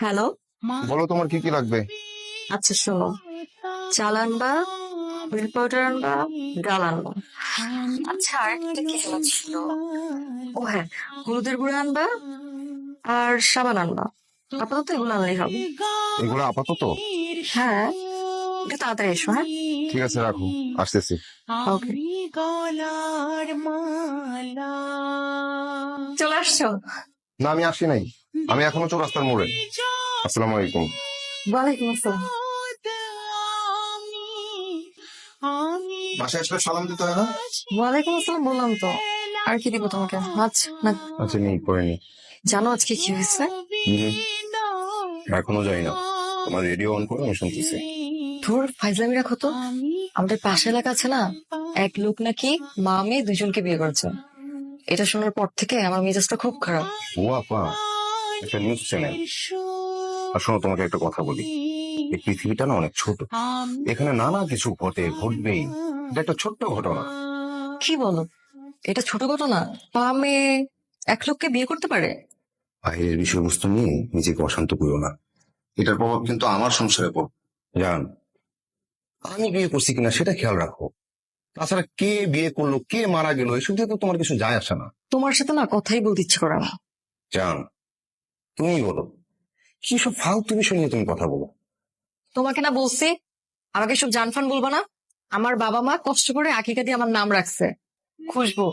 Hello. বলো তোমার কি কি লাগবে? আচ্ছা শোনো, চাল আনবা, মিল্ক পাউডার আনবা, ডাল আনবা। আচ্ছা আরেকটা কি যেন ছিল, ও হ্যাঁ, হলুদের গুঁড়া আনবা আর সাবান আনবা। আপাতত এগুলো আনলেই হবে। এগুলো আপাতত? হ্যাঁ, একটু তাড়াতাড়ি এসো। হ্যাঁ, ঠিক আছে, রাখো, আসতেছি। ওকে। চলে আসছো? না, আমি আসি নাই, আমি এখনো চৌরাস্তার মোড়ে। আসসালামু আলাইকুম। ওয়ালাইকুম আসসালাম। বাসায় আসলে সালাম দিতে হয় না? ওয়ালাইকুম আসসালাম বললাম তো, আর কি দিব তোমাকে? মাছ না? আচ্ছা, নেই, করে নি। জানো আজকে কি হয়েছে? এখনো যাই না। তোমার রেডিও অন করো, আমি শুনতেছি। ধুর ফাইজলামি রাখো তো। আমাদের পাশে এলাকা আছে না, এক লোক নাকি মা মেয়ে দুজনকে বিয়ে করেছে। এটা শোনার পর থেকে আমার মেজাজটা খুব খারাপ। ও আপা, একটা নিউজ চ্যানেল। আর শোনো, তোমাকে একটা কথা বলি, এই পৃথিবীটা না অনেক ছোট, এখানে নানা কিছু ঘটে, ঘটবেই। এটা একটা ছোট্ট ঘটনা। কি বলো, এটা ছোট ঘটনা? মা মেয়ে এক লোককে বিয়ে করতে পারে? বাইরের বিষয়বস্তু নিয়ে নিজেকে অশান্ত করো না, এটার প্রভাব কিন্তু আমার সংসারে পড়বে। জান, আমি বিয়ে করছি কিনা সেটা খেয়াল রাখো। তাছাড়া কে বিয়ে করলো, কে মারা গেল, এসব দিয়ে তো তোমার কিছু যায় আসে না। তোমার সাথে না কথাই বলতে ইচ্ছে করে না। জান, তুমি বলো, কি সব ফালতু বিষয় নিয়ে তুমি কথা বলো? তোমাকে না বলছি আমাকে সব জানফান বলবো না। আমার বাবা মা কষ্ট করে আকিকা দিয়ে আমার নাম রাখছে খুশবু।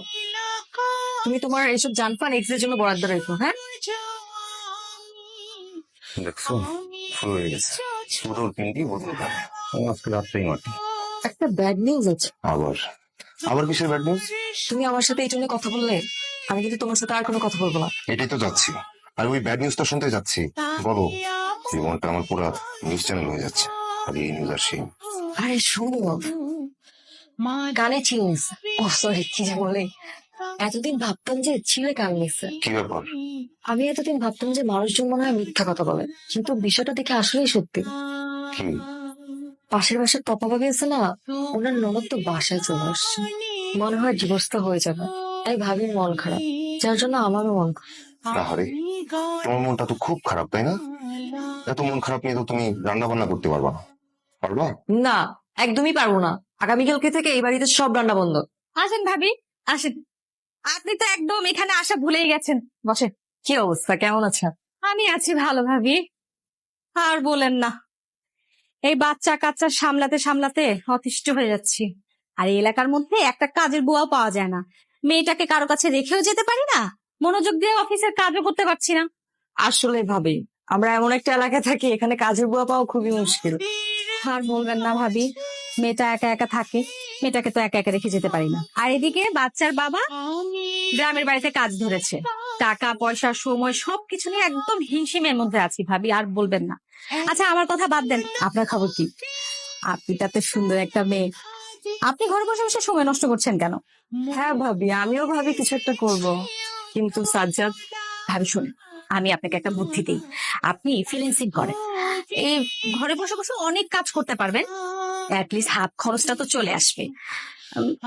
তুমি তোমার এইসব জানফান এক্স এর জন্য বরাদ্দ রেখো। হ্যাঁ, দেখছো, শুরু হয়ে গেছে। বোতল কিনতি, বোতল খাবে। আজকে রাত্রেই মাটি। একটা ব্যাড নিউজ আছে। আবার? আবার কিসের ব্যাড নিউজ? তুমি আমার সাথে এই জন্য কথা বললে, আমি কিন্তু তোমার সাথে আর কোনো কথা বলবো না। এটাই তো যাচ্ছি, আর ওই ব্যাড নিউজটা শুনতে যাচ্ছি। বলো। জীবনটা আমার পুরো নিউজ চ্যানেল হয়ে যাচ্ছে, আর এই নিউজ আর সেই। আরে শোনো, কানে ছিল নিছে। ও সরি, কি যে বলে, এতদিন ভাবতাম যে ছিলে কান নিছে। কি ব্যাপার? আমি এতদিন ভাবতাম যে মানুষজন মনে হয় মিথ্যা কথা বলে, কিন্তু বিষয়টা দেখে আসলেই সত্যি। কি? পাশের বাসার তপা ভাবি আছে না, ওনার ননদ তো বাসায় চলে আসছে। মনে হয় ডিভোর্সটা হয়ে যাবে, তাই ভাবির মন খারাপ, যার জন্য আমারও মন খারাপ। আহারে, তোমার মনটা তো খুব খারাপ, তাই না? এত মন খারাপ নিয়ে তো তুমি রান্না বান্না করতে পারবা না, পারবা? না, একদমই পারবো না। আগামীকালকে থেকে এই বাড়িতে সব রান্না বন্ধ। আসেন ভাবি, আসেন। আপনি তো একদম এখানে আসা ভুলেই গেছেন। বসে। কি অবস্থা, কেমন আছেন? আমি আছি ভালো ভাবি। আর বলেন না, এই বাচ্চা কাচ্চা সামলাতে সামলাতে অতিষ্ঠ হয়ে যাচ্ছি। আর এই এলাকার মধ্যে একটা কাজের বুয়াও পাওয়া যায় না। মেয়েটাকে কারো কাছে রেখেও যেতে পারি না, মনোযোগ দিয়ে অফিসের কাজও করতে পারছি না। আসলে ভাবি, আমরা এমন একটা এলাকায় থাকি, এখানে কাজের বুয়া পাওয়া খুবই মুশকিল। আর বলবেন না ভাবি, মেয়েটা একা একা থাকে, মেয়েটাকে তো একা একা রেখে যেতে পারি না। আর এদিকে বাচ্চার বাবা গ্রামের বাড়িতে কাজ ধরেছে, টাকা পয়সা সময় সবকিছু নিয়ে একদম হিমশিমের মধ্যে আছি ভাবি, আর বলবেন না। আচ্ছা আমার কথা বাদ দেন, আপনার খবর কি? আপনি তাতে সুন্দর একটা মেয়ে, আপনি ঘরে বসে বসে সময় নষ্ট করছেন কেন? হ্যাঁ ভাবি, আমিও ভাবি কিছু একটা করব, কিন্তু সাজ্জাদ। ভাবি শুনুন, আমি আপনাকে একটা বুদ্ধি দিই। আপনি ফ্রিল্যান্সিং করেন, এই ঘরে বসে বসে অনেক কাজ করতে পারবেন, অ্যাটলিস্ট হাত খরচটা তো চলে আসবে।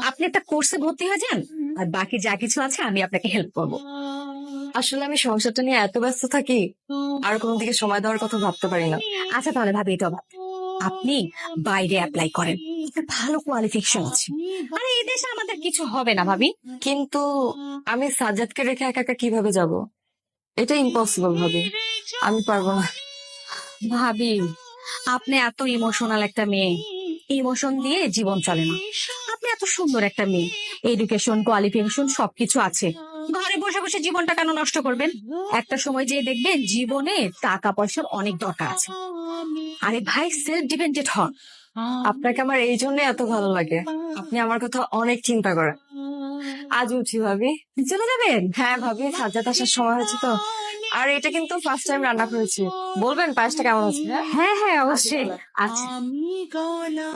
আপনি একটা কোর্সে ভর্তি হয়ে যান, আর বাকি যা কিছু আছে আমি আপনাকে হেল্প করব। আসলে আমি সংসারটা নিয়ে এত ব্যস্ত থাকি, আর কোনো দিকে সময় দেওয়ার কথা ভাবতে পারি না। আচ্ছা তাহলে ভাবি এটা ভাব, আপনি বাইরে অ্যাপ্লাই করেন, আপনার ভালো কোয়ালিফিকেশন আছে। আরে এই দেশে আমাদের কিছু হবে না ভাবি। কিন্তু আমি সাজ্জাদকে রেখে একা একা কিভাবে যাব? এটা ইম্পসিবল ভাবি, আমি পারবো না। ভাবি, আপনি এত ইমোশনাল একটা মেয়ে, ইমোশন দিয়ে জীবন চলে না। আপনি এত সুন্দর একটা মেয়ে, এডুকেশন কোয়ালিফিকেশন সবকিছু আছে, ঘরে বসে বসে জীবনটা কেন নষ্ট করবেন? একটা সময় যে দেখবেন জীবনে টাকা পয়সার অনেক দরকার আছে। আরে ভাই, সেলফ ডিপেন্ডেন্ট হন। আপনাকে আমার এই জন্য এত ভালো লাগে, আপনি আমার কথা অনেক চিন্তা করেন। আজ উঠি ভাবি। চলে যাবেন? হ্যাঁ ভাবি, সাজ্জাদ আসার সময় হয়েছে তো। আর এটা কিন্তু ফার্স্ট টাইম রান্না করেছি, বলবেন পায়েসটা কেমন আছে? হ্যাঁ হ্যাঁ হ্যাঁ অবশ্যই। আচ্ছা।